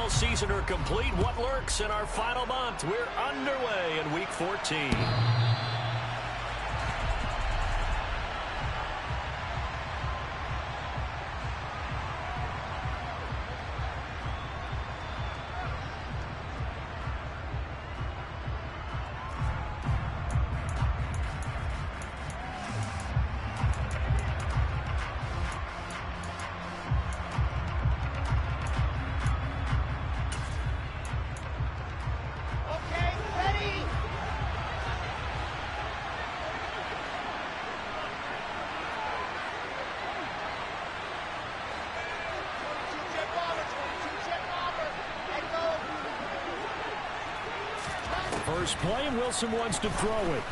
NFL season are complete. What lurks in our final month? We're underway in Week 14. First play, and Wilson wants to throw it.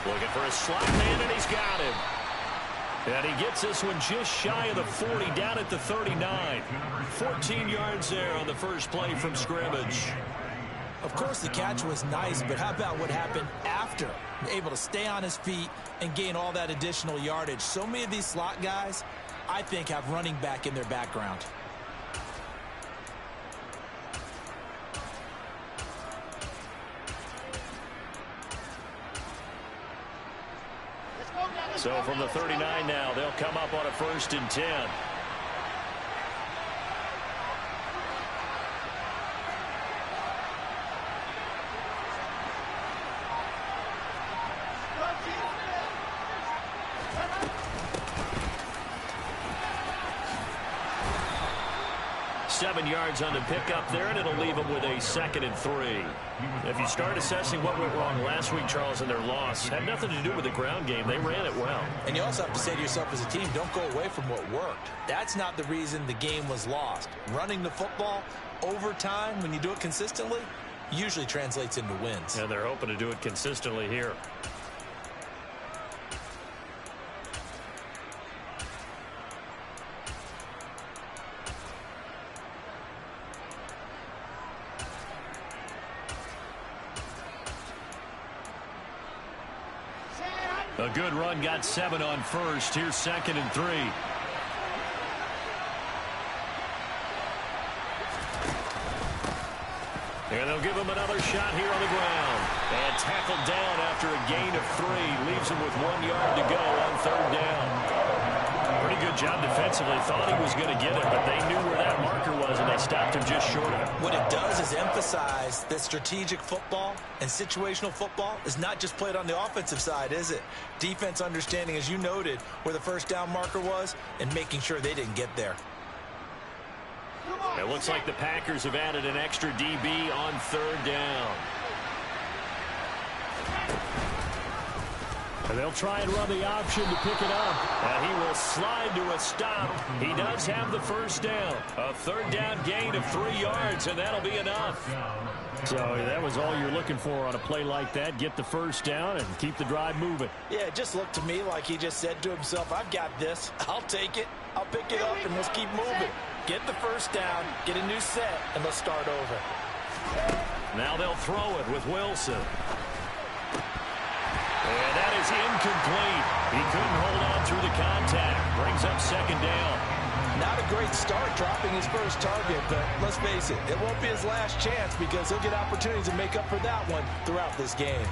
Looking for a slot man, and he's got him. And he gets this one just shy of the 40, down at the 39. 14 yards there on the first play from scrimmage. Of course, the catch was nice, but how about what happened after? Able to stay on his feet and gain all that additional yardage. So many of these slot guys, I think, have running back in their background. So from the 39 now, they'll come up on a 1st and 10. Seven yards on the pickup there, and it'll leave them with a 2nd and 3. If you start assessing what went wrong last week, Charles, in their loss, had nothing to do with the ground game. They ran it well. And you also have to say to yourself as a team, don't go away from what worked. That's not the reason the game was lost. Running the football over time, when you do it consistently, usually translates into wins. And they're hoping to do it consistently here. A good run, got 7 on first. Here's 2nd and 3. And they'll give him another shot here on the ground. And tackled down after a gain of 3. Leaves him with 1 yard to go on 3rd down. Pretty good job defensively. Thought he was going to get it, but they knew where that marker was, and they stopped him just short of it. What it does is emphasize that strategic football and situational football is not just played on the offensive side, is it? Defense understanding, as you noted, where the 1st down marker was and making sure they didn't get there. It looks like the Packers have added an extra DB on 3rd down. And they'll try and run the option to pick it up. And he will slide to a stop. He does have the 1st down. A 3rd down gain of 3 yards, and that'll be enough. So that was all you're looking for on a play like that. Get the 1st down and keep the drive moving. Yeah, it just looked to me like he just said to himself, I've got this. I'll take it. I'll pick it up, and let's keep moving. Get the 1st down, get a new set, and let's start over. Now they'll throw it with Wilson. And that is incomplete. He couldn't hold on through the contact. Brings up 2nd down. Not a great start dropping his first target, but let's face it, it won't be his last chance because he'll get opportunities to make up for that one throughout this game.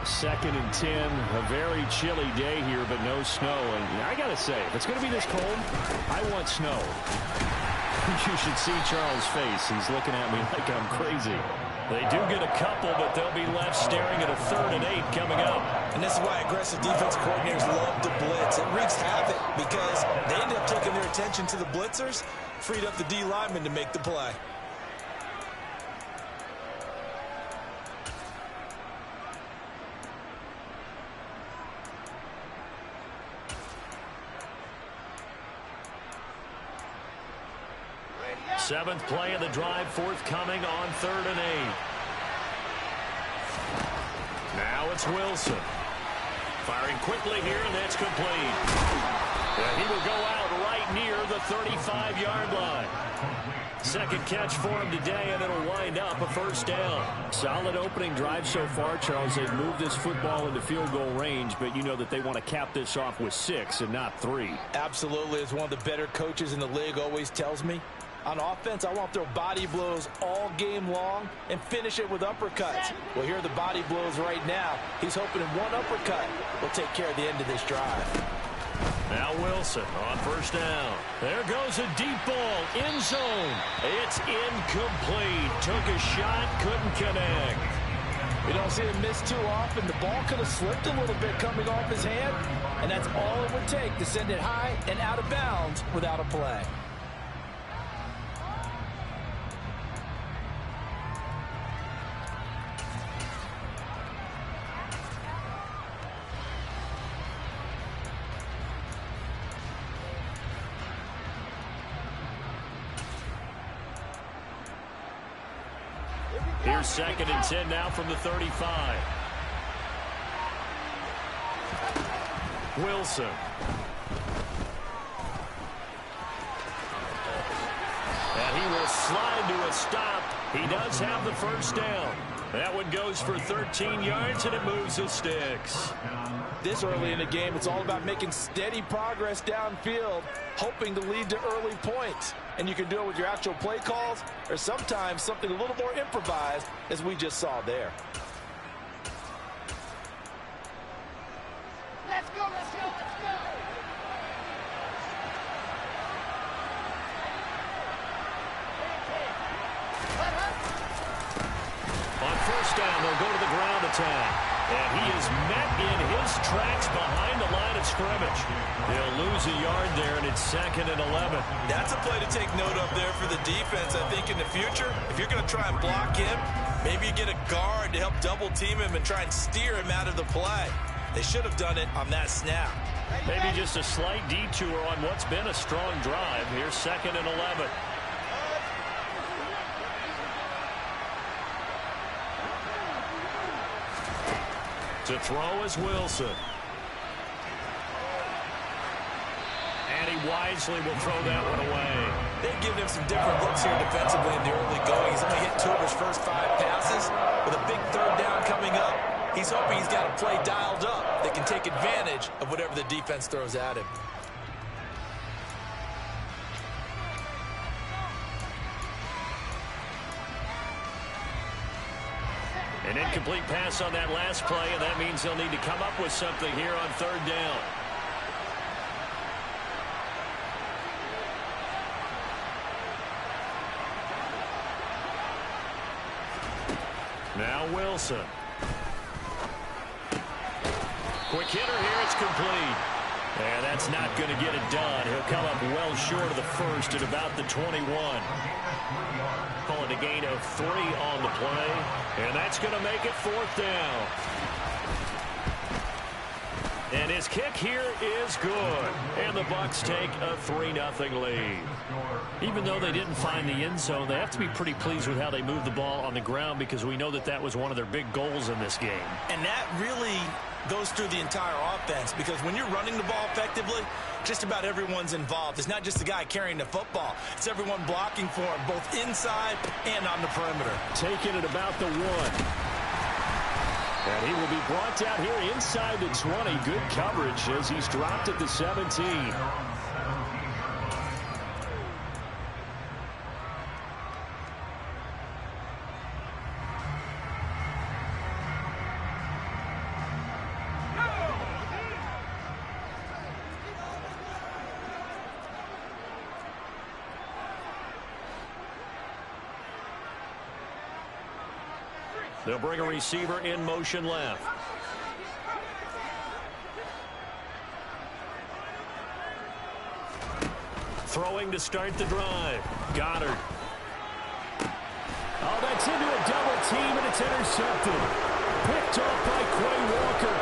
Second and 10, a very chilly day here, but no snow. And I got to say, if it's going to be this cold, I want snow. You should see Charles' face. He's looking at me like I'm crazy. They do get a couple, but they'll be left staring at a 3rd and 8 coming up. And this is why aggressive defense coordinators love to blitz. It wreaks havoc because they end up taking their attention to the blitzers, freed up the D lineman to make the play. Seventh play of the drive, forthcoming on 3rd and 8. Now it's Wilson. Firing quickly here, and that's complete. And he will go out right near the 35-yard line. Second catch for him today, and it'll wind up a first down. Solid opening drive so far, Charles. They've moved this football into field goal range, but you know that they want to cap this off with 6 and not 3. Absolutely. As one of the better coaches in the league always tells me, on offense, I want to throw body blows all game long and finish it with uppercuts. Well, here are the body blows right now. He's hoping in one uppercut will take care of the end of this drive. Now Wilson on first down. There goes a deep ball, end zone. It's incomplete. Took a shot, couldn't connect. We don't see him miss too often. The ball could have slipped a little bit coming off his hand, and that's all it would take to send it high and out of bounds without a play. Here's 2nd and 10 now from the 35. Wilson. And he will slide to a stop. He does have the first down. That one goes for 13 yards, and it moves his sticks. This early in the game, it's all about making steady progress downfield, hoping to lead to early points. And you can do it with your actual play calls or sometimes something a little more improvised, as we just saw there. Let's go, let's go, let's go! On first down, they'll go to the ground attack. And he is met in his tracks behind the line of scrimmage. They'll lose a yard there, and it's 2nd and 11. That's a play to take note of there for the defense. I think in the future, if you're going to try and block him, maybe you get a guard to help double team him and try and steer him out of the play. They should have done it on that snap. Maybe just a slight detour on what's been a strong drive. Here's 2nd and 11. To throw is Wilson. And he wisely will throw that one away. They've given him some different looks here defensively in the early going. He's only hit 2 of his first 5 passes. With a big 3rd down coming up, he's hoping he's got a play dialed up that can take advantage of whatever the defense throws at him. An incomplete pass on that last play, and that means they'll need to come up with something here on 3rd down. Now Wilson. Quick hitter here, it's complete. And that's not going to get it done. He'll come up well short of the first at about the 21. Call it a gain of 3 on the play. And that's going to make it 4th down. And his kick here is good. And the Bucs take a 3-0 lead. Even though they didn't find the end zone, they have to be pretty pleased with how they moved the ball on the ground, because we know that that was one of their big goals in this game. And that really goes through the entire offense, because when you're running the ball effectively, just about everyone's involved. It's not just the guy carrying the football. It's everyone blocking for him, both inside and on the perimeter. Taking it about the 1. And he will be brought down here inside the 20. Good coverage as he's dropped at the 17. They'll bring a receiver in motion left. Throwing to start the drive. Goddard. Oh, that's into a double team, and it's intercepted. Picked off by Quay Walker.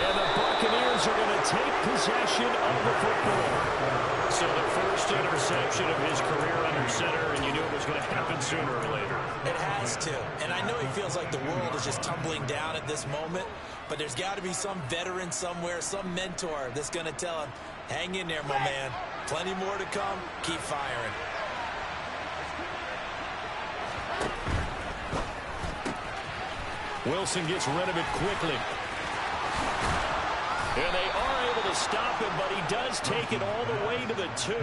And the Buccaneers are going to take possession of the football. So the first interception of his career under center, and you knew it was going to happen sooner or later. It has to. And I know he feels like the world is just tumbling down at this moment, but there's got to be some veteran somewhere, some mentor that's going to tell him, hang in there, my man. Plenty more to come. Keep firing. Wilson gets rid of it quickly. And they are able to stop him, but he does take it all the way to the 2.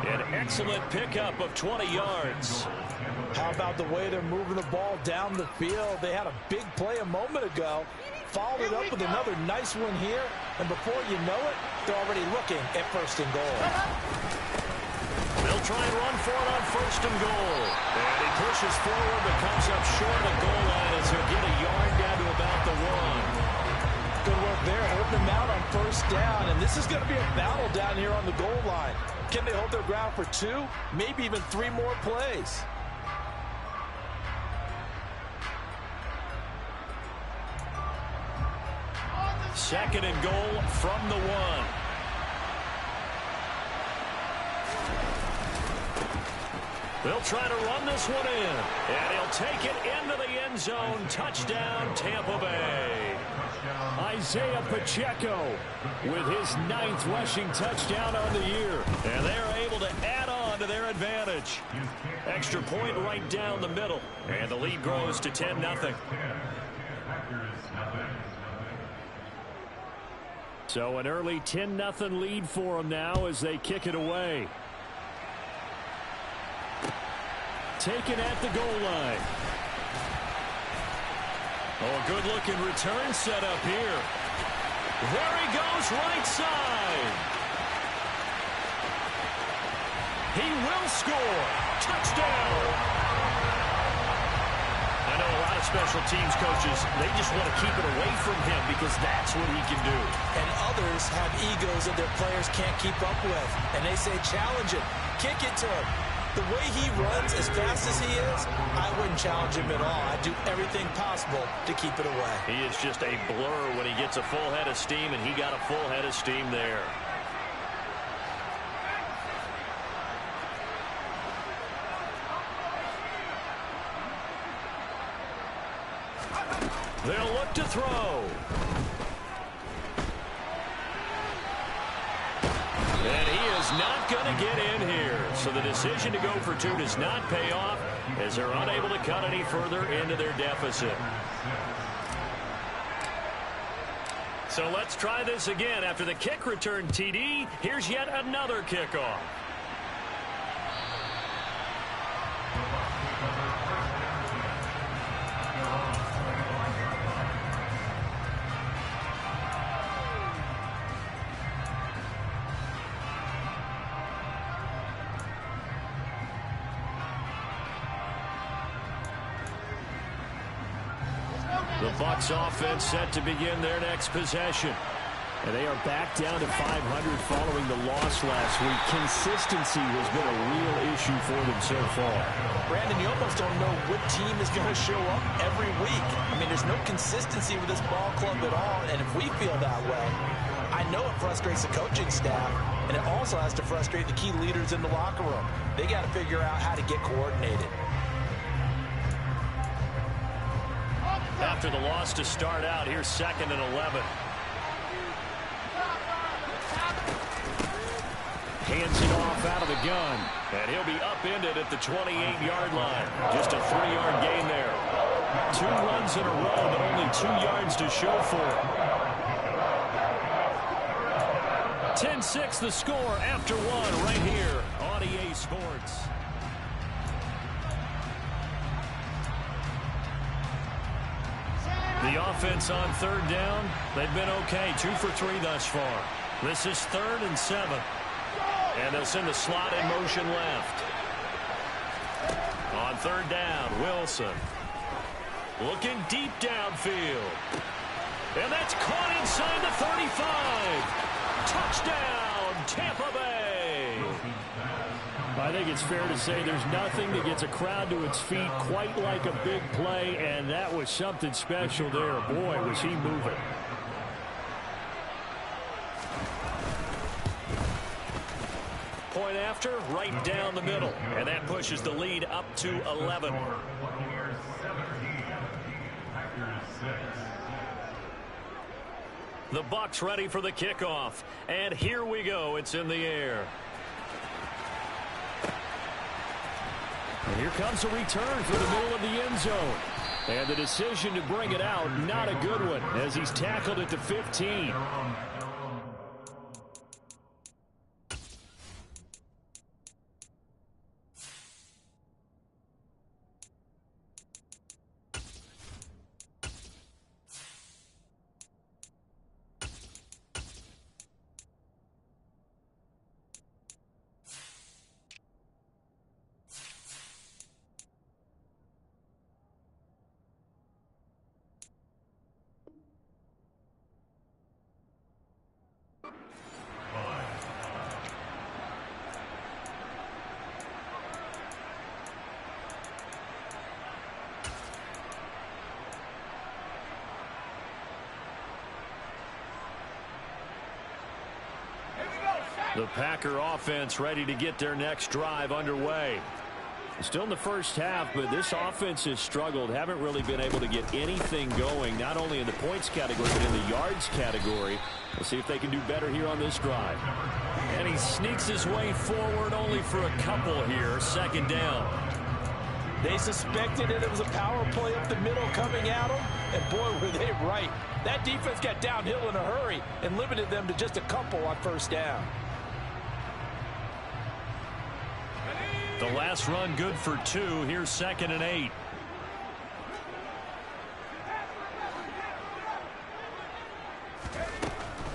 An excellent pickup of 20 yards. How about the way they're moving the ball down the field? They had a big play a moment ago. Followed it up with another nice one here. And before you know it, they're already looking at 1st and goal. They'll try and run for it on 1st and goal. And he pushes forward but comes up short of the goal line as he'll get a yard down to about the 1. Good work there, holding them out on 1st down. And this is going to be a battle down here on the goal line. Can they hold their ground for 2, maybe even 3 more plays? Second and goal from the 1. They'll try to run this one in. And he'll take it into the end zone. Touchdown, Tampa Bay. Isaiah Pacheco with his 9th rushing touchdown on the year. And they're able to add on to their advantage. Extra point right down the middle. And the lead grows to 10-0. So an early 10-0 lead for them now as they kick it away. Taken at the goal line. Oh, good-looking return set up here. There he goes, right side. He will score. Touchdown. I know a lot of special teams coaches, they just want to keep it away from him because that's what he can do. And others have egos that their players can't keep up with. And they say, challenge him, kick it to him. The way he runs as fast as he is, I wouldn't challenge him at all. I'd do everything possible to keep it away. He is just a blur when he gets a full head of steam, and he got a full head of steam there. They'll look to throw. And he is not going to get in here. So the decision to go for 2 does not pay off as they're unable to cut any further into their deficit. So let's try this again. After the kick return TD, here's yet another kickoff. The Bucs offense set to begin their next possession. And they are back down to 500 following the loss last week. Consistency has been a real issue for them so far. Brandon, you almost don't know what team is going to show up every week. I mean, there's no consistency with this ball club at all. And if we feel that way, I know it frustrates the coaching staff. And it also has to frustrate the key leaders in the locker room. They got to figure out how to get coordinated. After the loss to start out, here's 2nd and 11. Hands it off out of the gun. And he'll be upended at the 28-yard line. Just a 3-yard gain there. 2 runs in a row, but only 2 yards to show for it. 10-6 the score after 1 right here on EA Sports. The offense on 3rd down, they've been okay. 2 for 3 thus far. This is 3rd and 7. And they'll send the slot in motion left. On 3rd down, Wilson. Looking deep downfield. And that's caught inside the 35. Touchdown, Tampa Bay. I think it's fair to say there's nothing that gets a crowd to its feet quite like a big play, and that was something special there. Boy, was he moving. after, right down the middle. And that pushes the lead up to 11. The Bucs ready for the kickoff. And here we go. It's in the air. And here comes a return for the middle of the end zone. And the decision to bring it out, not a good one, as he's tackled at the 15. The Packer offense ready to get their next drive underway. Still in the first half, but this offense has struggled. Haven't really been able to get anything going, not only in the points category, but in the yards category. We'll see if they can do better here on this drive. And he sneaks his way forward only for a couple here. Second down. They suspected it was a power play up the middle coming at them, and boy, were they right. That defense got downhill in a hurry and limited them to just a couple on first down. The last run good for 2. Here's 2nd and 8.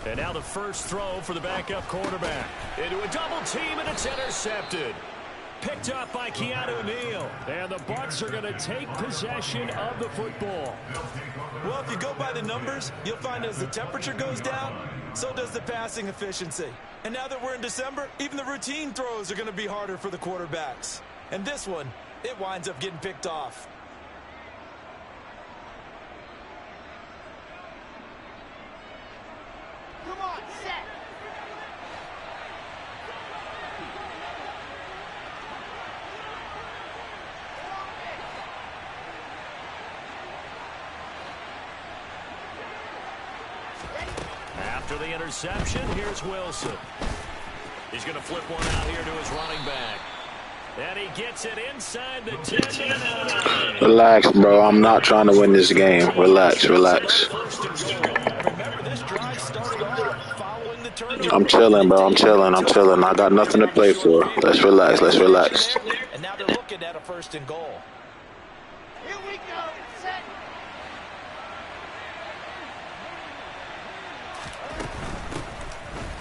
And now the first throw for the backup quarterback. Into a double team, and it's intercepted. Picked up by Keanu Neal. And the Bucs are going to take possession of the football. Well, if you go by the numbers, you'll find as the temperature goes down, so does the passing efficiency. And now that we're in December, even the routine throws are going to be harder for the quarterbacks. And this one, it winds up getting picked off. Come on, set. After the interception, here's Wilson. He's going to flip one out here to his running back. And he gets it inside the 10. Relax, bro. I'm not trying to win this game. Relax, relax. Remember, this drive started off following the turnover. I'm chilling, bro. I'm chilling. I got nothing to play for. Let's relax. Let's relax. And now they're looking at a 1st and goal. Here we go. Set.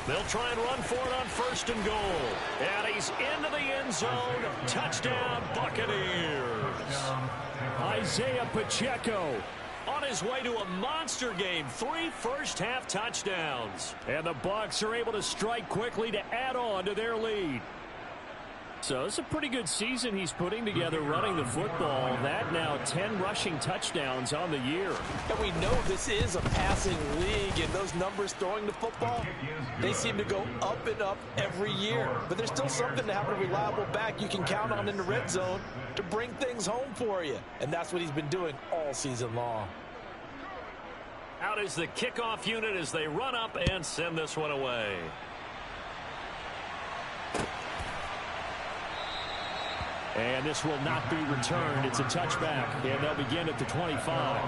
They'll try and run for it on 1st and goal. And he's into the end zone. Touchdown, Buccaneers. Isaiah Pacheco on his way to a monster game. 3 first-half touchdowns. And the Bucs are able to strike quickly to add on to their lead. So it's a pretty good season he's putting together running the football. That now 10 rushing touchdowns on the year. And we know this is a passing league, and those numbers throwing the football, they seem to go up and up every year. But there's still something to have a reliable back you can count on in the red zone to bring things home for you. And that's what he's been doing all season long. Out is the kickoff unit as they run up and send this one away. And this will not be returned. It's a touchback, and they'll begin at the 25.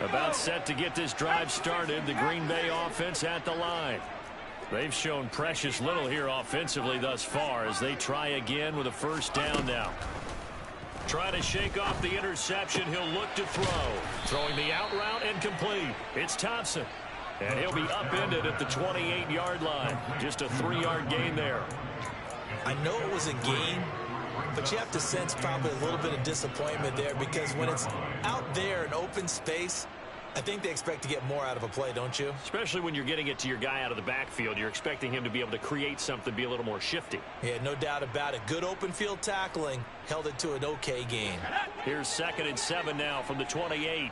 About set to get this drive started, the Green Bay offense at the line. They've shown precious little here offensively thus far as they try again with a 1st down now. Try to shake off the interception. He'll look to throw. Throwing the out route and complete. It's Thompson. And he'll be upended at the 28-yard line. Just a 3-yard gain there. I know it was a gain, but you have to sense probably a little bit of disappointment there, because when it's out there in open space, I think they expect to get more out of a play, don't you? Especially when you're getting it to your guy out of the backfield. You're expecting him to be able to create something, be a little more shifty. Yeah, no doubt about it. Good open field tackling held it to an okay gain. Here's 2nd and 7 now from the 28.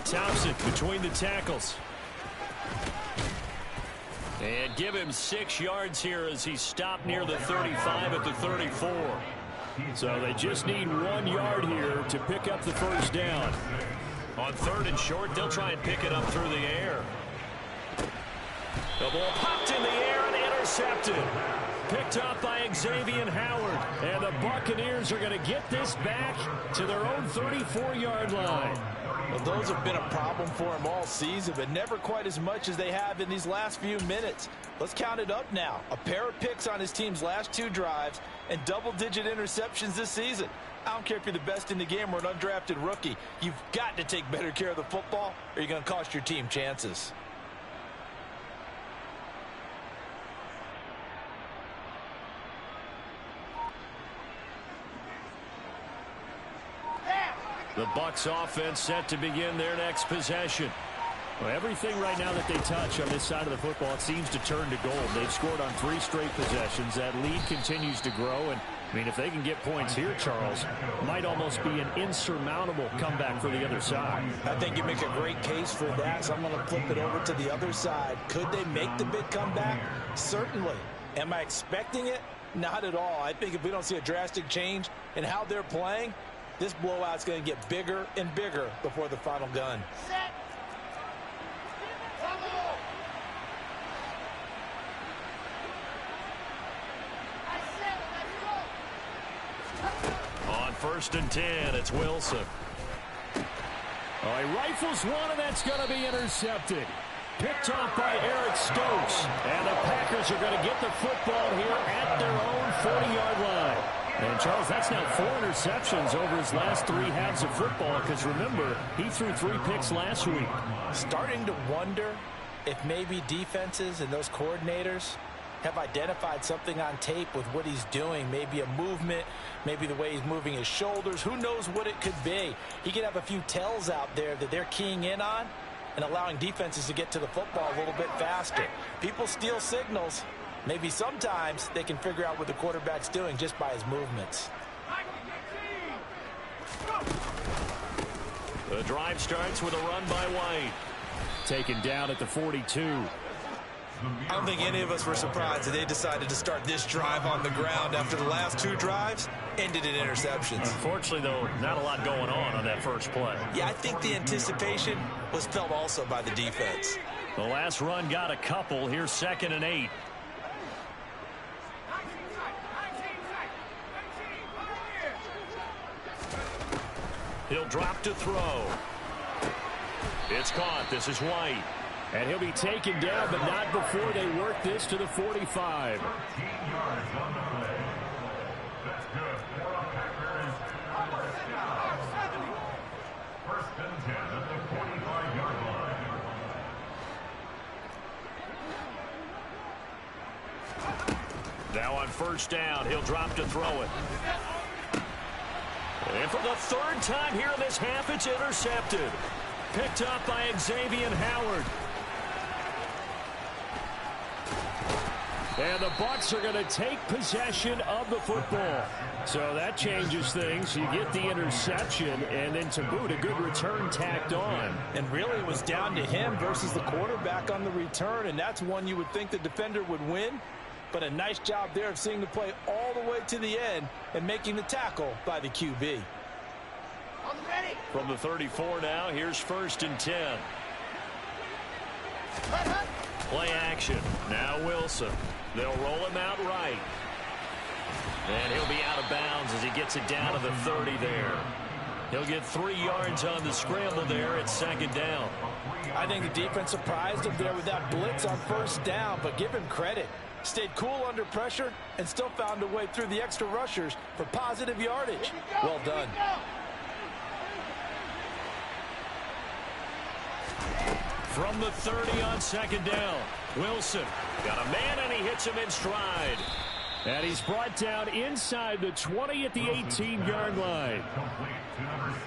Thompson between the tackles. And give him 6 yards here as he stopped near the 35 at the 34. So they just need 1 yard here to pick up the first down. On 3rd and short, they'll try and pick it up through the air. The ball popped in the air and intercepted. Picked up by Xavier Howard. And the Buccaneers are going to get this back to their own 34-yard line. Well, those have been a problem for him all season, but never quite as much as they have in these last few minutes. Let's count it up now. A pair of picks on his team's last 2 drives and double-digit interceptions this season. I don't care if you're the best in the game or an undrafted rookie. You've got to take better care of the football or you're going to cost your team chances. The Bucs offense set to begin their next possession. Well, everything right now that they touch on this side of the football, it seems to turn to gold. They've scored on 3 straight possessions. That lead continues to grow. And, I mean, if they can get points here, Charles, might almost be an insurmountable comeback for the other side. I think you make a great case for that, so I'm going to flip it over to the other side. Could they make the big comeback? Certainly. Am I expecting it? Not at all. I think if we don't see a drastic change in how they're playing, this blowout's going to get bigger and bigger before the final gun. Set. I said, let's go. On 1st and 10, it's Wilson. Oh, he rifles one, and that's going to be intercepted. Picked off by Eric Stokes. And the Packers are going to get the football here at their own 40-yard line. And, Charles, that's now 4 interceptions over his last 3 halves of football because, remember, he threw 3 picks last week. Starting to wonder if maybe defenses and those coordinators have identified something on tape with what he's doing. Maybe a movement, maybe the way he's moving his shoulders. Who knows what it could be? He could have a few tells out there that they're keying in on and allowing defenses to get to the football a little bit faster. People steal signals. Maybe sometimes they can figure out what the quarterback's doing just by his movements. The drive starts with a run by White. Taken down at the 42. I don't think any of us were surprised that they decided to start this drive on the ground after the last 2 drives ended in interceptions. Unfortunately, though, not a lot going on that first play. Yeah, I think the anticipation was felt also by the defense. The last run got a couple. Here's 2nd and 8. He'll drop to throw. It's caught. This is White. And he'll be taken down, but not before they work this to the 45. Now on 1st down, he'll drop to throw it. And for the 3rd time here in this half, it's intercepted. Picked up by Xavier Howard. And the Bucs are going to take possession of the football. So that changes things. You get the interception, and then to boot, a good return tacked on. And really it was down to him versus the quarterback on the return, and that's one you would think the defender would win. But a nice job there of seeing the play all the way to the end and making the tackle by the QB. From the 34 now, here's 1st and 10. Play action. Now Wilson. They'll roll him out right. And he'll be out of bounds as he gets it down to the 30 there. He'll get 3 yards on the scramble there at 2nd down. I think the defense surprised him there with that blitz on 1st down, but give him credit. Stayed cool under pressure and still found a way through the extra rushers for positive yardage. Well done. From the 30 on second down, Wilson got a man, and he hits him in stride. And he's brought down inside the 20 at the 18-yard line.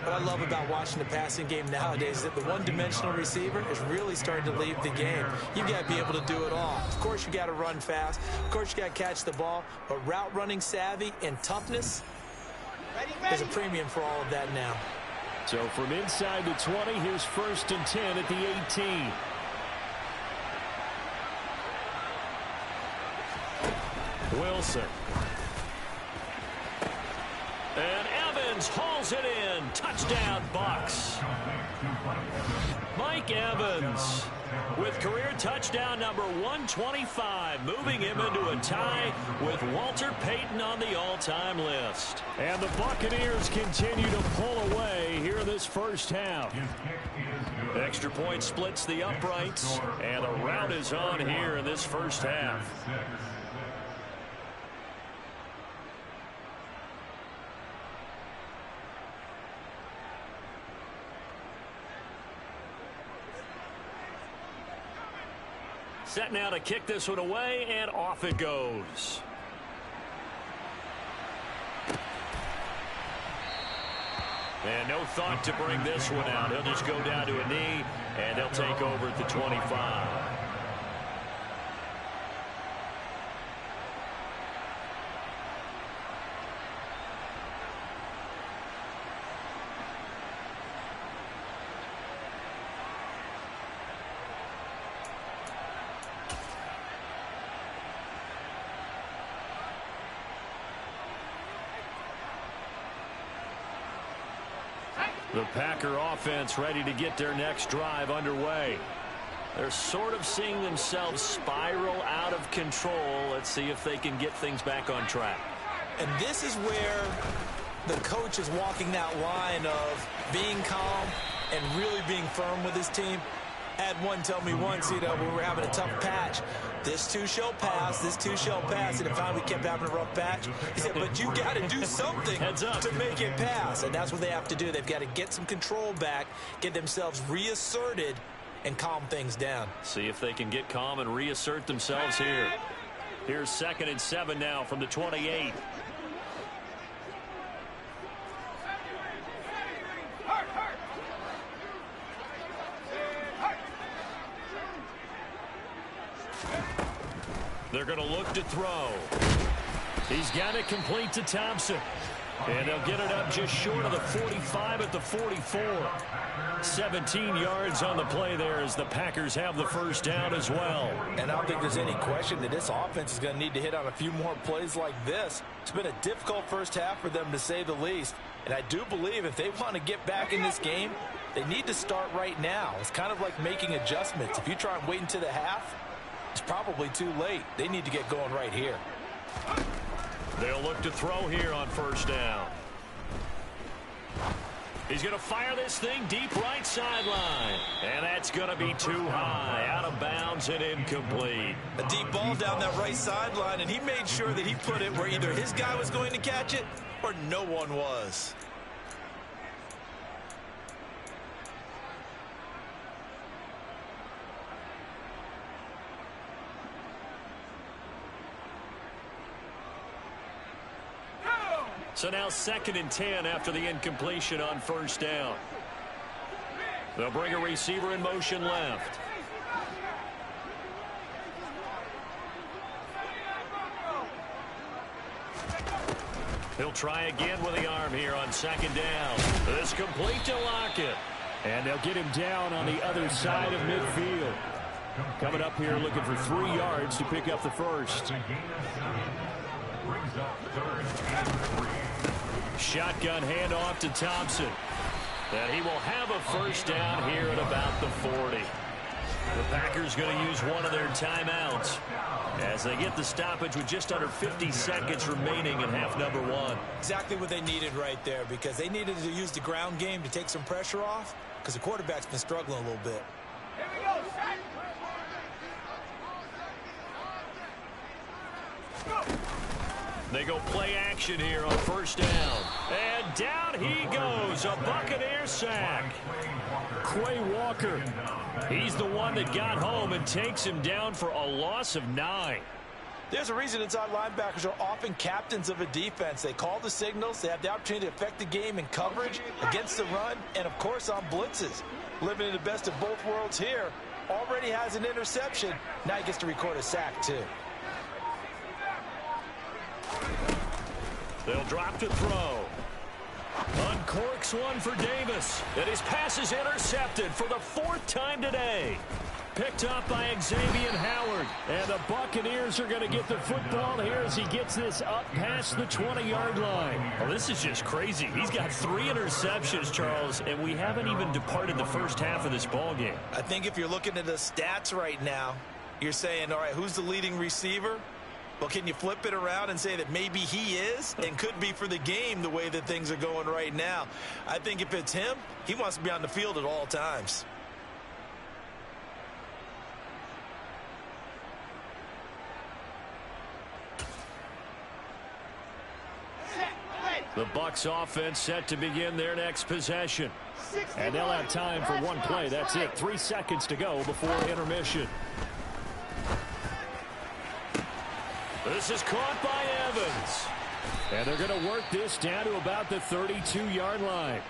What I love about watching the passing game nowadays is that the one-dimensional receiver is really starting to leave the game. You've got to be able to do it all. Of course, you got to run fast. Of course, you got to catch the ball. But route running savvy and toughness is a premium for all of that now. So from inside the 20, here's 1st and 10 at the 18. Wilson. And Evans hauls it in. Touchdown, Bucs. Mike Evans with career touchdown number 125, moving him into a tie with Walter Payton on the all-time list. And the Buccaneers continue to pull away here in this first half. Extra point splits the uprights, and a rout is on here in this first half. Set now to kick this one away, and off it goes. And no thought to bring this one out. He'll just go down to a knee, and they'll take over at the 25. The Packer offense ready to get their next drive underway. They're sort of seeing themselves spiral out of control. Let's see if they can get things back on track. And this is where the coach is walking that line of being calm and really being firm with his team. I had one tell me once, when we were having a tough patch, this too shall pass, this too shall pass, and finally we kept having a rough patch. He said, but you got to do something to make it pass, and that's what they have to do. They've got to get some control back, get themselves reasserted, and calm things down. See if they can get calm and reassert themselves here. Here's 2nd and 7 now from the 28. They're going to look to throw. He's got it complete to Thompson. And they'll get it up just short of the 45 at the 44. 17 yards on the play there as the Packers have the first down as well. And I don't think there's any question that this offense is going to need to hit on a few more plays like this. It's been a difficult first half for them, to say the least. And I do believe if they want to get back in this game, they need to start right now. It's kind of like making adjustments. If you try and wait until the half, it's probably too late. They need to get going right here. They'll look to throw here on first down. He's going to fire this thing deep right sideline. And that's going to be too high. Out of bounds and incomplete. A deep ball down that right sideline, and he made sure that he put it where either his guy was going to catch it or no one was. So now 2nd and 10 after the incompletion on first down. They'll bring a receiver in motion left. He'll try again with the arm here on 2nd down. This complete to Lockett. And they'll get him down on the other side of midfield. Coming up here looking for 3 yards to pick up the first. Shotgun handoff to Thompson. And he will have a first down here at about the 40. The Packers going to use one of their timeouts as they get the stoppage with just under 50 seconds remaining in half number 1. Exactly what they needed right there, because they needed to use the ground game to take some pressure off, because the quarterback's been struggling a little bit. Here we go, set. They go play action here on first down. And down he goes. A Buccaneer sack. Quay Walker He's the one that got home and takes him down for a loss of 9. There's a reason inside linebackers are often captains of a defense. They call the signals. They have the opportunity to affect the game in coverage, against the run, and, of course, on blitzes. Living in the best of both worlds here. Already has an interception. Now he gets to record a sack, too. They'll drop to throw. Uncorks one for Davis. And his pass is intercepted for the 4th time today. Picked up by Xavier Howard. And the Buccaneers are going to get the football here as he gets this up past the 20-yard line. Well, this is just crazy. He's got 3 interceptions, Charles, and we haven't even departed the first half of this ball game. I think if you're looking at the stats right now, you're saying, all right, who's the leading receiver? Well, can you flip it around and say that maybe he is and could be for the game the way that things are going right now? I think if it's him, he wants to be on the field at all times. The Bucs offense set to begin their next possession. And they'll have time for one play. That's it. 3 seconds to go before intermission. This is caught by Evans. And they're going to work this down to about the 32-yard line.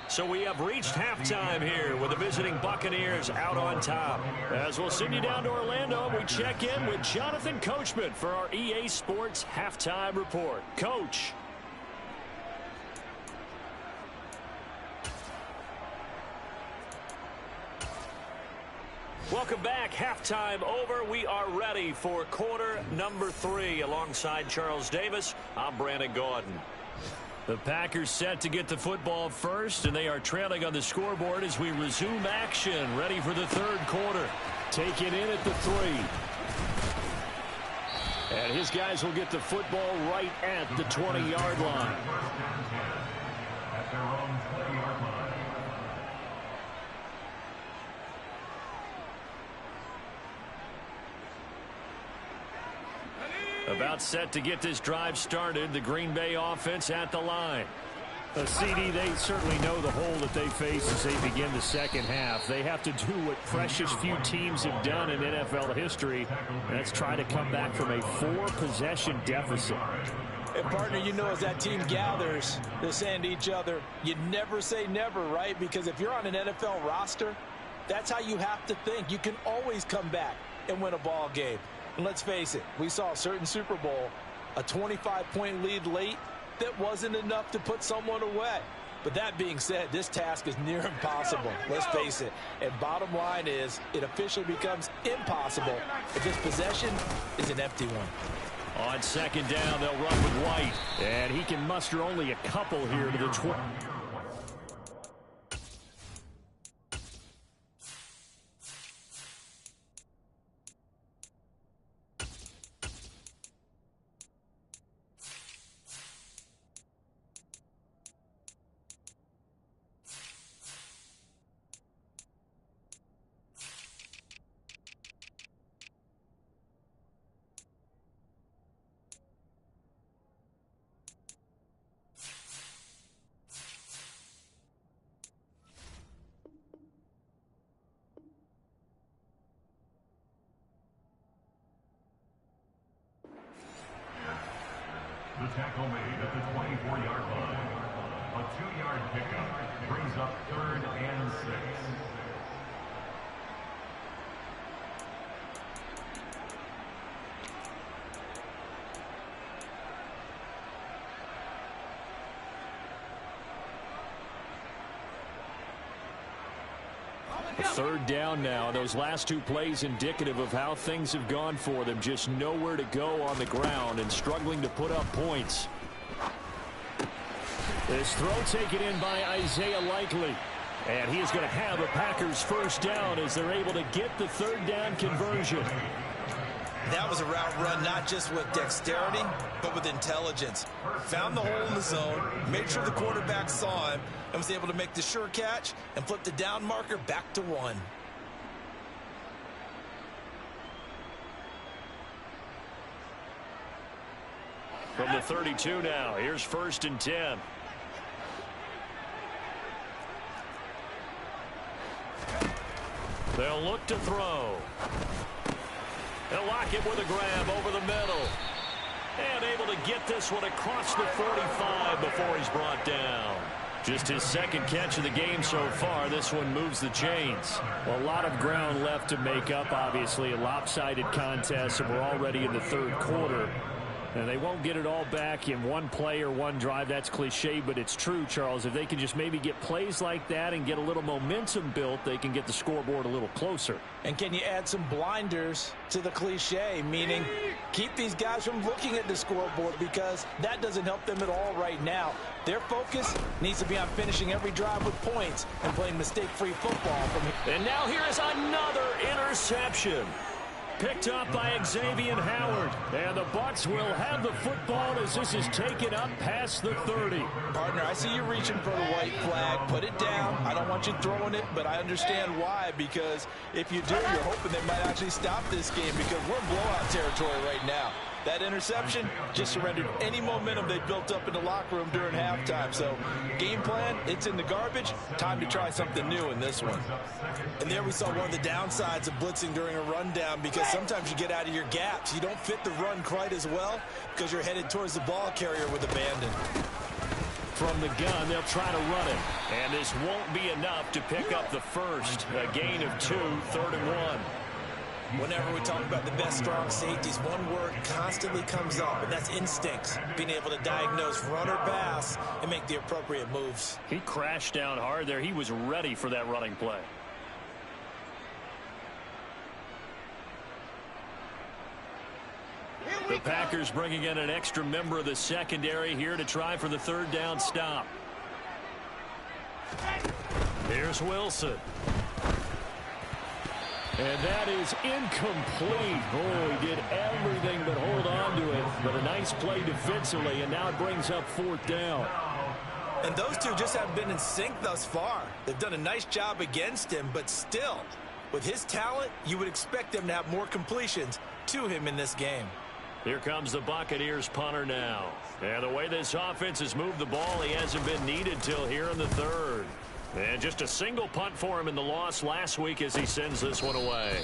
So we have reached halftime here with the visiting Buccaneers out on top. As we'll send you down to Orlando, we check in with Jonathan Coachman for our EA Sports Halftime Report. Coach. Welcome back. Halftime over. We are ready for quarter number 3. Alongside Charles Davis, I'm Brandon Gaudin. The Packers set to get the football first, and they are trailing on the scoreboard as we resume action, ready for the 3rd quarter. Taken in at the 3. And his guys will get the football right at the 20-yard line. At their own 20-yard line. About set to get this drive started. The Green Bay offense at the line. CD, they certainly know the hole that they face as they begin the second half. They have to do what precious few teams have done in NFL history. And that's try to come back from a 4-possession deficit. And, partner, you know, as that team gathers, they're saying to each other, you never say never, right? Because if you're on an NFL roster, that's how you have to think. You can always come back and win a ball game. And let's face it, we saw a certain Super Bowl, a 25-point lead late that wasn't enough to put someone away. But that being said, this task is near impossible. Let's face it. And bottom line is, it officially becomes impossible if this possession is an empty one. On second down, they'll run with White. And he can muster only a couple here to the 20. The tackle made at the 24-yard line. A 2-yard pickup brings up 3rd and 6. Third down now. Those last 2 plays indicative of how things have gone for them. Just nowhere to go on the ground and struggling to put up points. This throw taken in by Isaiah Likely. And he is going to have a Packers first down as they're able to get the 3rd down conversion. That was a route run not just with dexterity, but with intelligence. Found the hole in the zone, made sure the quarterback saw him, and was able to make the sure catch and flip the down marker back to 1. From the 32 now, here's 1st and 10. They'll look to throw. They'll lock it with a grab over the middle. And able to get this one across the 45 before he's brought down. Just his second catch of the game so far. This one moves the chains. Well, a lot of ground left to make up, obviously. A lopsided contest, and we're already in the third quarter. And they won't get it all back in one play or one drive. That's cliche, but it's true, Charles. If they can just maybe get plays like that and get a little momentum built, they can get the scoreboard a little closer. And can you add some blinders to the cliche, meaning keep these guys from looking at the scoreboard, because that doesn't help them at all right now. Their focus needs to be on finishing every drive with points and playing mistake-free football from here. And now here is another interception. Picked up by Xavier Howard. And the Bucs will have the football as this is taken up past the 30. Partner, I see you reaching for the white flag. Put it down. I don't want you throwing it, but I understand why, because if you do, you're hoping they might actually stop this game, because we're in blowout territory right now. That interception just surrendered any momentum they built up in the locker room during halftime. So game plan, it's in the garbage. Time to try something new in this one. And there we saw one of the downsides of blitzing during a rundown, because sometimes you get out of your gaps. You don't fit the run quite as well because you're headed towards the ball carrier with abandon. From the gun, they'll try to run it. And this won't be enough to pick up the first. A gain of 2, 3rd and 1. Whenever we talk about the best strong safeties, one word constantly comes up, and that's instincts. Being able to diagnose run or pass and make the appropriate moves. He crashed down hard there. He was ready for that running play. The Packers bringing in an extra member of the secondary here to try for the third down stop. Here's Wilson. And that is incomplete. Oh, he did everything but hold on to it. But a nice play defensively, and now it brings up 4th down. And those two just haven't been in sync thus far. They've done a nice job against him, but still, with his talent, you would expect them to have more completions to him in this game. Here comes the Buccaneers punter now. And the way this offense has moved the ball, he hasn't been needed till here in the third. And just a single punt for him in the loss last week as he sends this one away.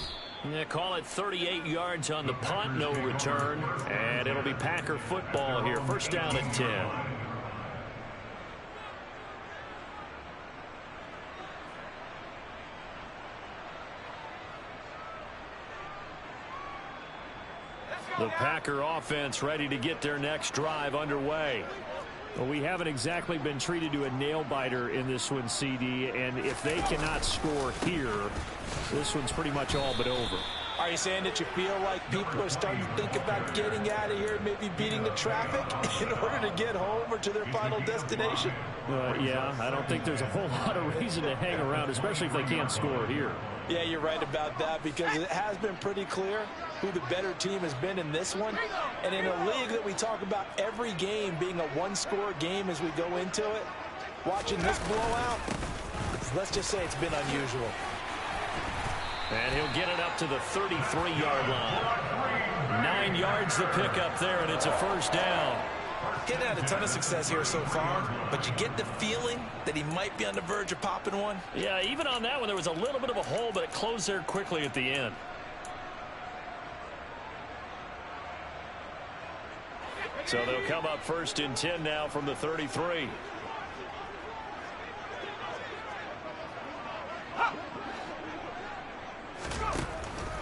Yeah, call it 38 yards on the punt, no return. And it'll be Packer football here. First down at 10. The Packer offense ready to get their next drive underway. Well, we haven't exactly been treated to a nail-biter in this one, CD, and if they cannot score here, this one's pretty much all but over. Are you saying that you feel like people are starting to think about getting out of here and maybe beating the traffic in order to get home or to their final destination? Yeah, I don't think there's a whole lot of reason to hang around, especially if they can't score here. Yeah, you're right about that, because it has been pretty clear who the better team has been in this one. And in a league that we talk about every game being a one-score game as we go into it, watching this blowout, let's just say it's been unusual. And he'll get it up to the 33-yard line. 9 yards to pick up there, and it's a first down. Getting had a ton of success here so far, but you get the feeling that he might be on the verge of popping one. Yeah, even on that one, there was a little bit of a hole, but it closed there quickly at the end. So they'll come up 1st and 10 now from the 33.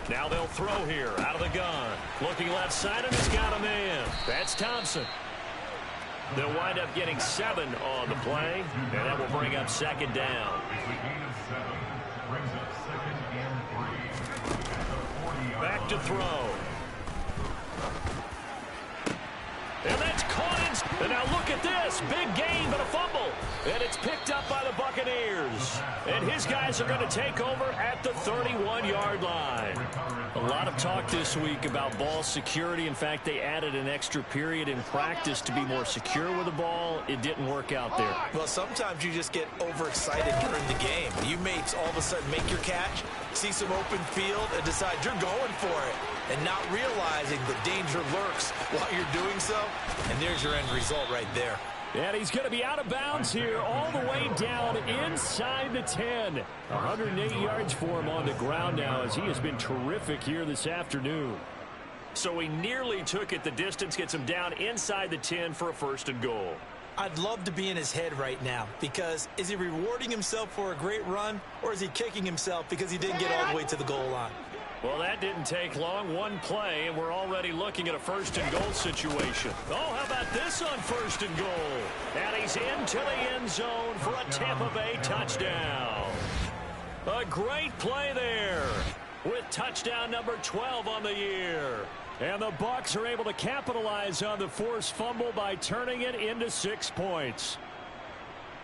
Now they'll throw here out of the gun. Looking left side, and he's got a man. That's Thompson. They'll wind up getting 7 on the play, and that will bring up 2nd down. Back to throw. And that's caught in. And now look at this. Big gain, but a fumble. And it's picked up by the Buccaneers. And his guys are going to take over at the 31-yard line. A lot of talk this week about ball security. In fact, they added an extra period in practice to be more secure with the ball. It didn't work out there. Well, sometimes you just get overexcited during the game. You may all of a sudden make your catch, see some open field, and decide you're going for it, and not realizing the danger lurks while you're doing so. And there's your end result right there. And he's going to be out of bounds here all the way down inside the 10. 108 yards for him on the ground now as he has been terrific here this afternoon. So he nearly took it the distance, gets him down inside the 10 for a 1st and goal. I'd love to be in his head right now because is he rewarding himself for a great run or is he kicking himself because he didn't get all the way to the goal line? Well, that didn't take long. One play, and we're already looking at a 1st and goal situation. Oh, how about this on 1st and goal? And he's into the end zone for a Tampa Bay touchdown. A great play there with touchdown number 12 on the year. And the Bucs are able to capitalize on the forced fumble by turning it into 6 points.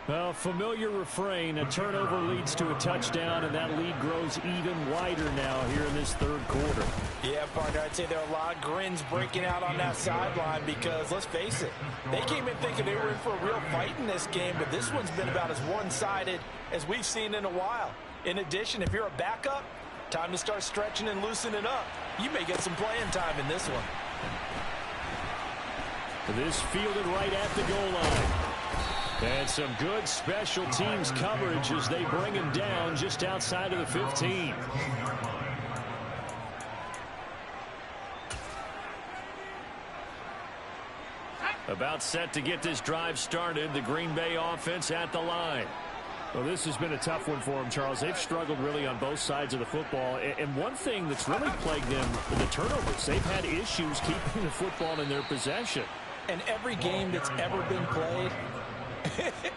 A familiar refrain, a turnover leads to a touchdown, and that lead grows even wider now here in this 3rd quarter. Yeah, partner, I'd say there are a lot of grins breaking out on that sideline because, let's face it, they came in thinking they were in for a real fight in this game, but this one's been about as one-sided as we've seen in a while. In addition, if you're a backup, time to start stretching and loosening up. You may get some playing time in this one. This fielded right at the goal line. And some good special teams coverage as they bring him down just outside of the 15. About set to get this drive started, the Green Bay offense at the line. Well, this has been a tough one for them, Charles. They've struggled really on both sides of the football. And one thing that's really plagued them, the turnovers. They've had issues keeping the football in their possession. And every game that's ever been played,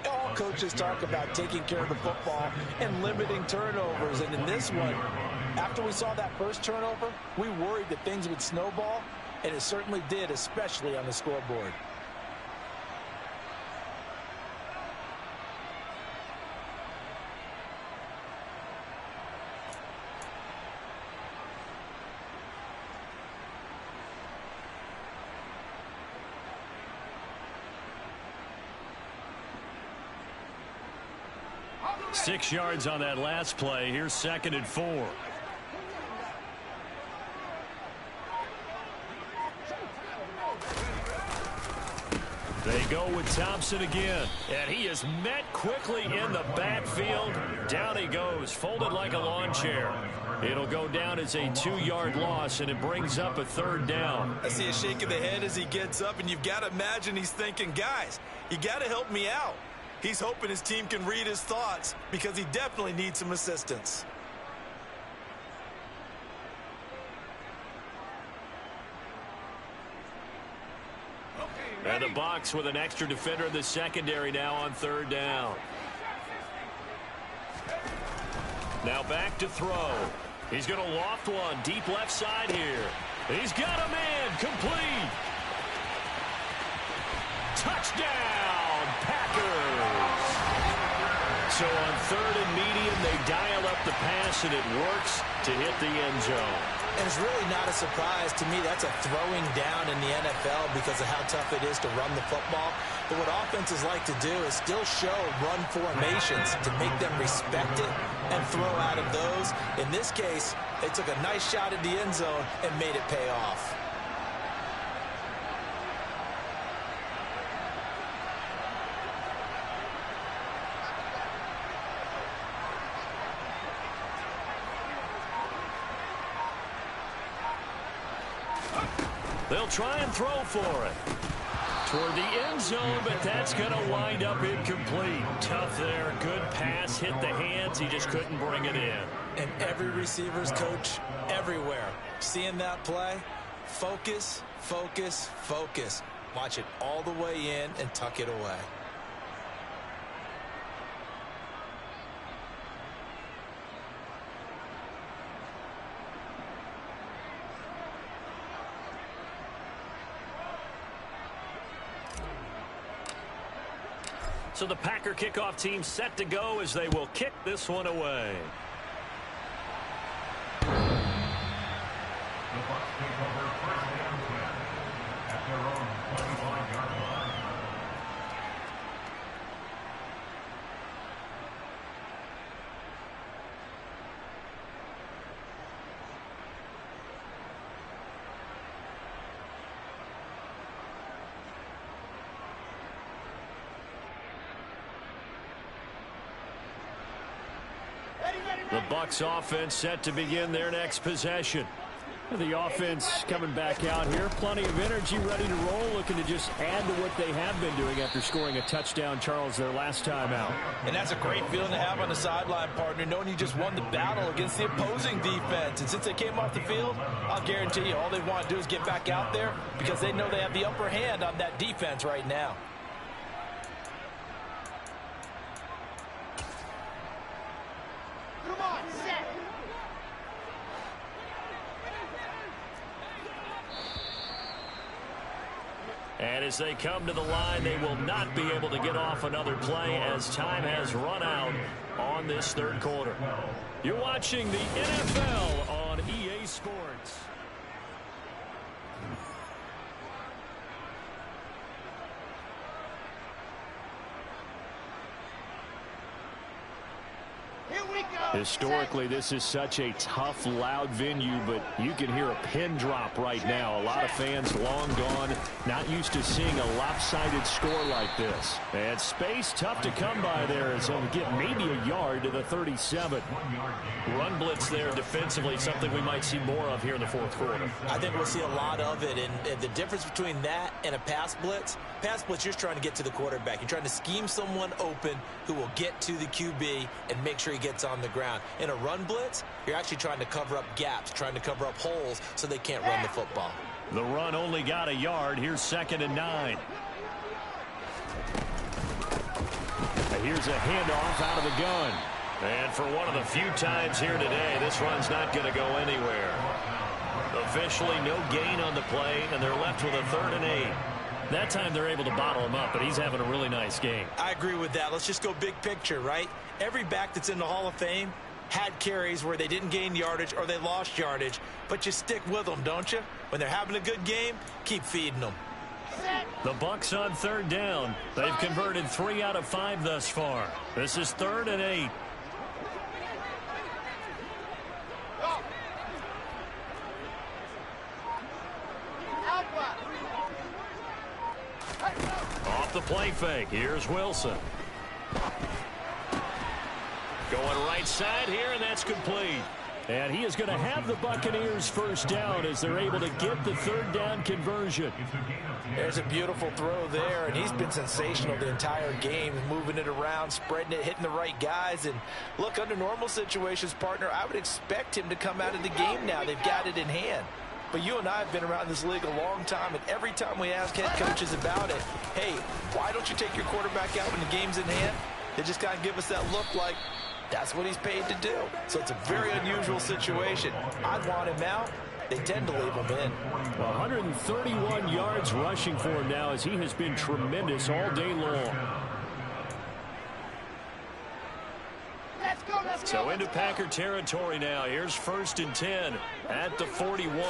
all coaches talk about taking care of the football and limiting turnovers. And in this one, after we saw that first turnover, we worried that things would snowball, and it certainly did, especially on the scoreboard. Six yards on that last play. Here's 2nd and 4. They go with Thompson again. And he is met quickly in the backfield. Down he goes, folded like a lawn chair. It'll go down as a 2-yard loss, and it brings up a 3rd down. I see a shake of the head as he gets up, and you've got to imagine he's thinking, guys, you got to help me out. He's hoping his team can read his thoughts because he definitely needs some assistance. And the Bucs with an extra defender in the secondary now on 3rd down. Now back to throw. He's going to loft one deep left side here. He's got a man complete. Touchdown, Packers. So on 3rd and medium, they dial up the pass, and it works to hit the end zone. And it's really not a surprise to me. That's a throwing down in the NFL because of how tough it is to run the football. But what offenses like to do is still show run formations to make them respect it and throw out of those. In this case, they took a nice shot at the end zone and made it pay off. They'll try and throw for it. Toward the end zone, but that's going to wind up incomplete. Tough there. Good pass. Hit the hands. He just couldn't bring it in. And every receiver's coach everywhere. Seeing that play, focus, focus, focus. Watch it all the way in and tuck it away. So the Packer kickoff team set to go as they will kick this one away. The Bucs take over 1st down 10 at their own 25-yard line. The Bucs offense set to begin their next possession. The offense coming back out here. Plenty of energy, ready to roll, looking to just add to what they have been doing after scoring a touchdown, Charles, their last time out. And that's a great feeling to have on the sideline, partner, knowing you just won the battle against the opposing defense. And since they came off the field, I'll guarantee you all they want to do is get back out there because they know they have the upper hand on that defense right now. Come on, set. And as they come to the line, they will not be able to get off another play as time has run out on this third quarter. You're watching the NFL on EA Sports. Here we go. Historically, this is such a tough, loud venue, but you can hear a pin drop right now. A lot of fans long gone, not used to seeing a lopsided score like this. And space tough to come by there as they'll get maybe a yard to the 37. Run blitz there defensively, something we might see more of here in the fourth quarter. I think we'll see a lot of it, and the difference between that and a pass blitz, you're just trying to get to the quarterback. You're trying to scheme someone open who will get to the QB and make sure he gets on the ground. In a run blitz, you're actually trying to cover up gaps, trying to cover up holes so they can't run the football. The run only got a yard. Here's 2nd and 9. Here's a handoff out of the gun. And for one of the few times here today, this run's not going to go anywhere. Officially no gain on the play, and they're left with a 3rd and 8. That time they're able to bottle him up, but he's having a really nice game. I agree with that. Let's just go big picture, right? Every back that's in the Hall of Fame had carries where they didn't gain yardage or they lost yardage, but you stick with them, don't you? When they're having a good game, keep feeding them. The Bucs on 3rd down. They've converted 3 out of 5 thus far. This is 3rd and 8. Off the play fake. Here's Wilson. Going right side here, and that's complete. And he is going to have the Buccaneers first down as they're able to get the 3rd down conversion. There's a beautiful throw there, and he's been sensational the entire game, moving it around, spreading it, hitting the right guys. And look, under normal situations, partner, I would expect him to come out of the game now. They've got it in hand. But you and I have been around this league a long time, and every time we ask head coaches about it, hey, why don't you take your quarterback out when the game's in hand? They just kind of give us that look like that's what he's paid to do. So it's a very unusual situation. I'd want him out. They tend to leave him in. 131 yards rushing for him now as he has been tremendous all day long. Let's go, let's go. So into Packer territory now. Here's 1st and 10 at the 41.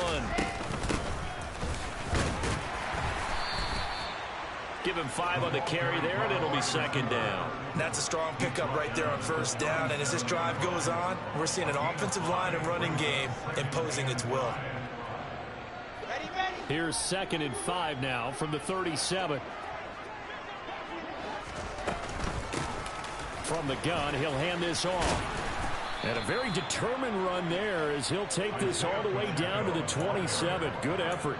Give him 5 on the carry there, and it'll be 2nd down. That's a strong pickup right there on 1st down. And as this drive goes on, we're seeing an offensive line and running game imposing its will. Ready, ready. Here's 2nd and 5 now from the 37. From the gun, he'll hand this off. And a very determined run there as he'll take this all the way down to the 27. Good effort.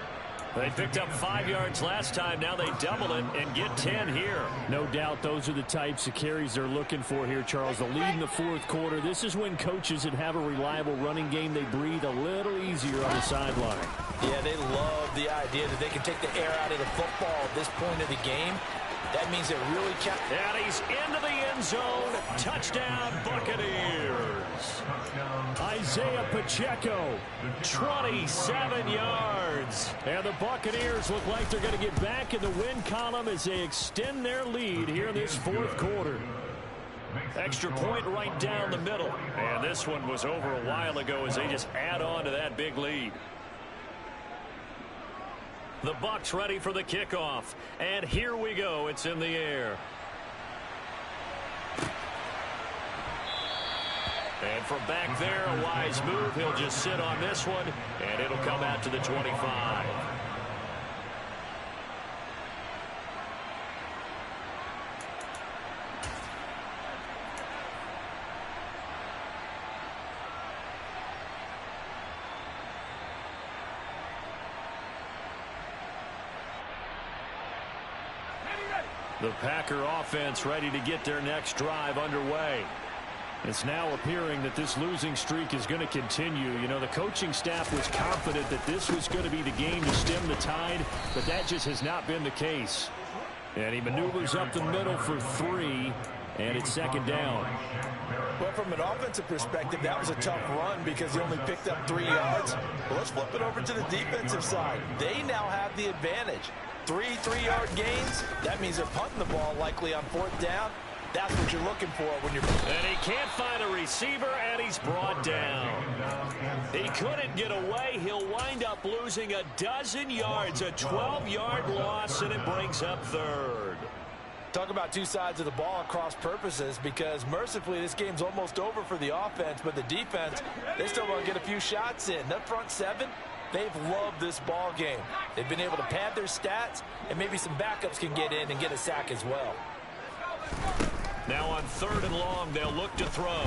They picked up 5 yards last time. Now they double it and get 10 here. No doubt those are the types of carries they're looking for here, Charles. The lead in the fourth quarter. This is when coaches that have a reliable running game, they breathe a little easier on the sideline. Yeah, they love the idea that they can take the air out of the football at this point of the game. That means it really counts. And he's into the end zone. Touchdown, Buccaneers. Isaiah Pacheco, 27 yards. And the Buccaneers look like they're going to get back in the win column as they extend their lead here in this fourth quarter. Extra point right down the middle. And this one was over a while ago as they just add on to that big lead. The Bucs ready for the kickoff. And here we go. It's in the air. And from back there, a wise move. He'll just sit on this one, and it'll come out to the 25. The Packer offense ready to get their next drive underway. It's now appearing that this losing streak is going to continue. You know, the coaching staff was confident that this was going to be the game to stem the tide, but that just has not been the case. And he maneuvers up the middle for 3, and it's second down. Well, from an offensive perspective, that was a tough run because he only picked up 3 yards. Well, let's flip it over to the defensive side. They now have the advantage. 3 3-yard gains. That means they're punting the ball likely on 4th down. That's what you're looking for when you're... And he can't find a receiver, and he's brought down. He couldn't get away. He'll wind up losing a dozen yards, a 12-yard loss, and it brings up 3rd. Talk about two sides of the ball across purposes, because mercifully this game's almost over for the offense, but the defense, they still want to get a few shots in. That front 7, they've loved this ball game. They've been able to pad their stats, and maybe some backups can get in and get a sack as well. Now on 3rd and long, they'll look to throw.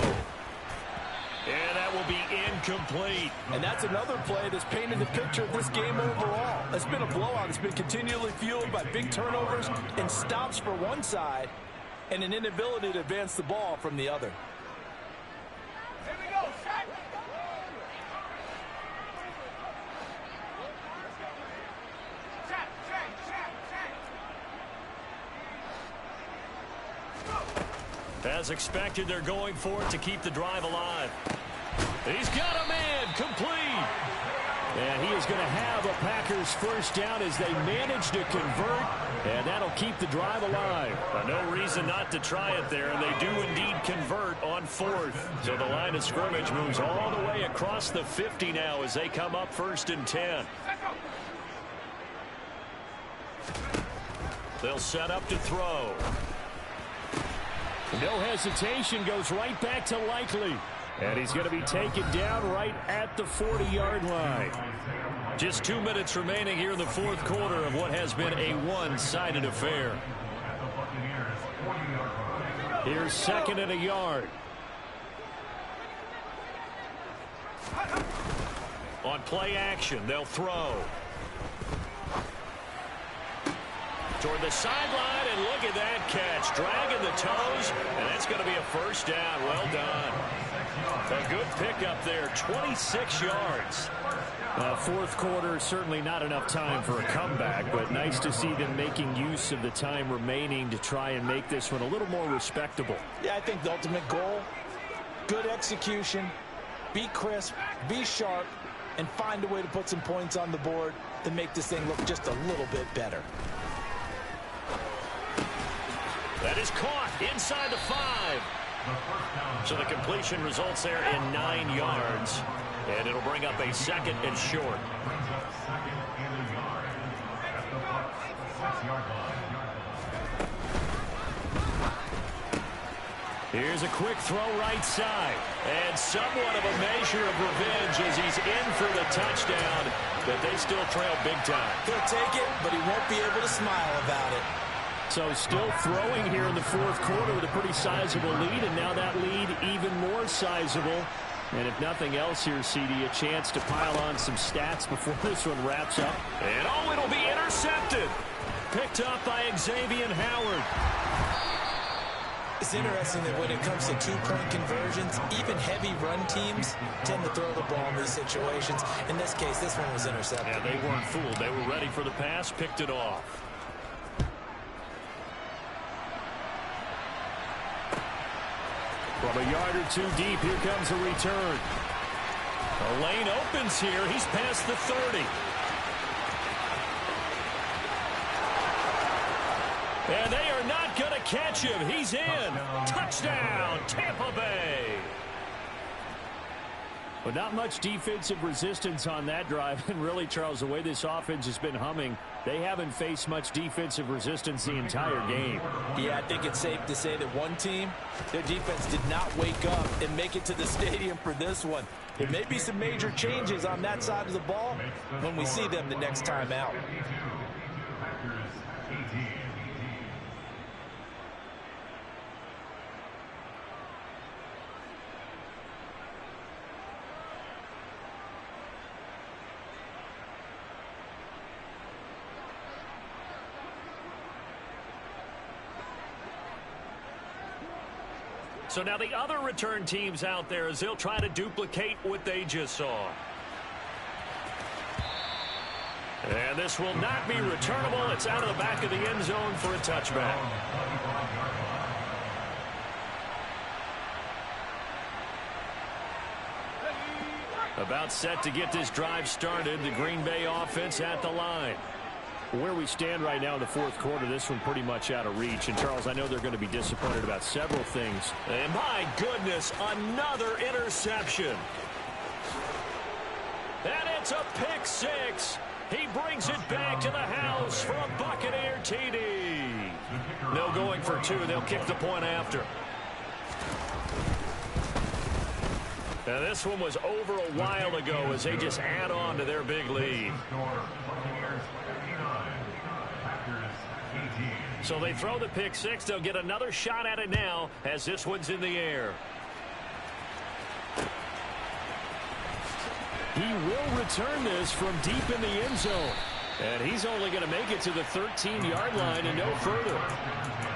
And that will be incomplete. And that's another play that's painted the picture of this game overall. It's been a blowout. It's been continually fueled by big turnovers and stops for one side and an inability to advance the ball from the other. Here we go, Shaq. As expected, they're going for it to keep the drive alive. He's got a man complete. And he is going to have a Packers first down as they manage to convert, and that'll keep the drive alive. No reason not to try it there, and they do indeed convert on 4th. So the line of scrimmage moves all the way across the 50 now as they come up 1st and 10. They'll set up to throw. No hesitation, goes right back to Likely. And he's going to be taken down right at the 40-yard line. Just 2 minutes remaining here in the 4th quarter of what has been a one-sided affair. Here's 2nd and a yard. On play action, they'll throw. Toward the sideline, and look at that catch. Dragging the toes, and that's going to be a first down. Well done. A good pickup there, 26 yards. 4th quarter, certainly not enough time for a comeback, but nice to see them making use of the time remaining to try and make this one a little more respectable. Yeah, I think the ultimate goal, good execution, be crisp, be sharp, and find a way to put some points on the board to make this thing look just a little bit better. That is caught inside the 5. So the completion results there in 9 yards. And it'll bring up a 2nd and short. Here's a quick throw right side. And somewhat of a measure of revenge as he's in for the touchdown. But they still trail big time. He'll take it, but he won't be able to smile about it. So still throwing here in the 4th quarter with a pretty sizable lead, and now that lead even more sizable. And if nothing else here, CD, a chance to pile on some stats before this one wraps up. And oh, it'll be intercepted. Picked up by Xavier Howard. It's interesting that when it comes to 2-point conversions, even heavy run teams tend to throw the ball in these situations. In this case, this one was intercepted. Yeah, they weren't fooled. They were ready for the pass, picked it off. From a yard or 2 deep, here comes a return. The lane opens here. He's past the 30. And they are not going to catch him. He's in. Touchdown, Tampa Bay. But not much defensive resistance on that drive. And really, Charles, the way this offense has been humming, they haven't faced much defensive resistance the entire game. Yeah, I think it's safe to say that one team, their defense did not wake up and make it to the stadium for this one. There may be some major changes on that side of the ball when we see them the next time out. So now the other return teams out there as they'll try to duplicate what they just saw. And this will not be returnable. It's out of the back of the end zone for a touchback. About set to get this drive started. The Green Bay offense at the line. Where we stand right now in the fourth quarter, this one pretty much out of reach. And, Charles, I know they're going to be disappointed about several things. And, my goodness, another interception. And it's a pick six. He brings it back to the house for a Buccaneer TD. No going for two. They'll kick the point after. Now, this one was over a while ago as they just add on to their big lead. So they throw the pick six. They'll get another shot at it now as this one's in the air. He will return this from deep in the end zone. And he's only going to make it to the 13-yard line and no further.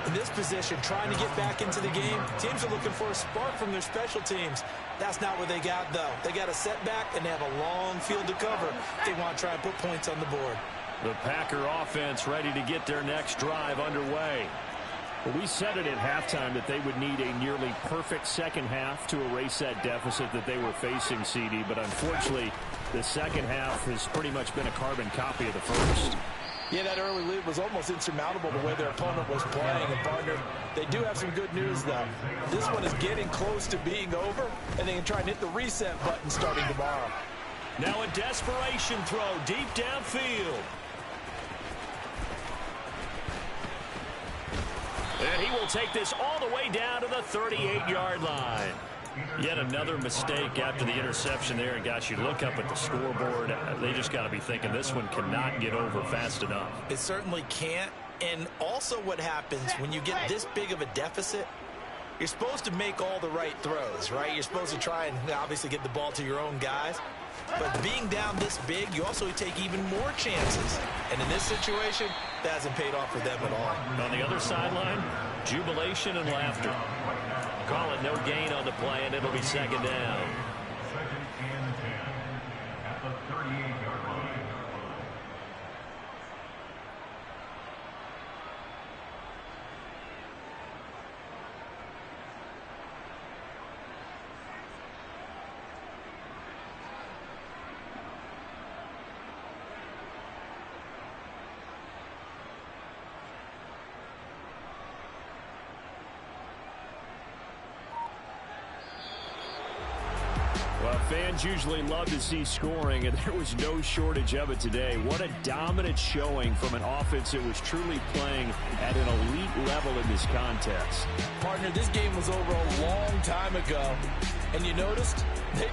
In this position, trying to get back into the game, teams are looking for a spark from their special teams. That's not what they got, though. They got a setback, and they have a long field to cover if they want to try and put points on the board. The Packer offense ready to get their next drive underway. Well, we said it at halftime that they would need a nearly perfect second half to erase that deficit that they were facing, CD. But unfortunately, the second half has pretty much been a carbon copy of the first. Yeah, that early lead was almost insurmountable the way their opponent was playing. And, partner, they do have some good news, though. This one is getting close to being over, and they can try and hit the reset button starting tomorrow. Now a desperation throw deep downfield. And he will take this all the way down to the 38-yard line. Yet another mistake after the interception there. And, gosh, you look up at the scoreboard, they just got to be thinking this one cannot get over fast enough. It certainly can't. And also what happens when you get this big of a deficit, you're supposed to make all the right throws, right? You're supposed to try and obviously get the ball to your own guys. But being down this big, you also take even more chances. And in this situation, that hasn't paid off for them at all. On the other sideline, jubilation and laughter. Call it no gain on the play, and it'll be second down. Second and 10 at the 38-yard line. Well, fans usually love to see scoring, and there was no shortage of it today. What a dominant showing from an offense that was truly playing at an elite level in this contest. Partner, this game was over a long time ago, and you noticed they